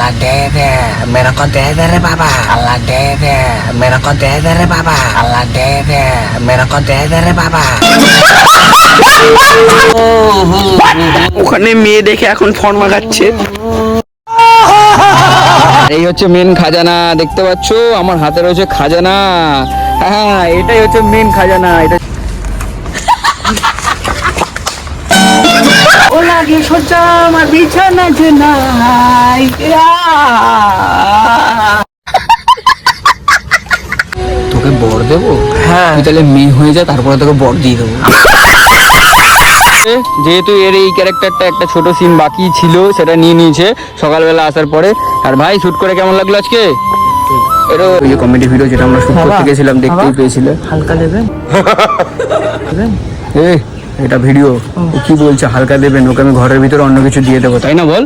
अल्लाह दे दे मेरे को दे दे रे बाबा अल्लाह दे दे मेरे को दे दे रे बाबा अल्लाह दे दे मेरे को दे दे रे बाबा। ওখানে মেয়ে দেখে এখন ফর্ম মাগাচ্ছে। এই হচ্ছে মেন খাজানা, দেখতে পাচ্ছ আমার হাতে রয়েছে খাজানা। হ্যাঁ এটাই হচ্ছে মেন খাজানা। এটা ও লাগে সোজা আমার বিছানা যে নাই। তোকে বর দেবো? হ্যাঁ তুই তাহলে মেয়ে হয়ে যা, তারপরে তোকে বর দিয়ে দেবো। যেহেতু এর এই ক্যারেক্টারটা একটা ছোট সিন বাকি ছিল, সেটা নিয়ে নিয়েছে সকালবেলা আসার পরে। আর ভাই শুট করে কেমন লাগলো আজকে? এরও ওই যে কমেডি ভিডিও যেটা আমরা শুট করতে গেছিলাম, দেখতেই পেয়েছিলে। হালকা দেবেন? এটা ভিডিও, কি বলছে হালকা দেবেন? ওকে আমি ঘরের ভিতরে অন্য কিছু দিয়ে দেবো, তাই না বল?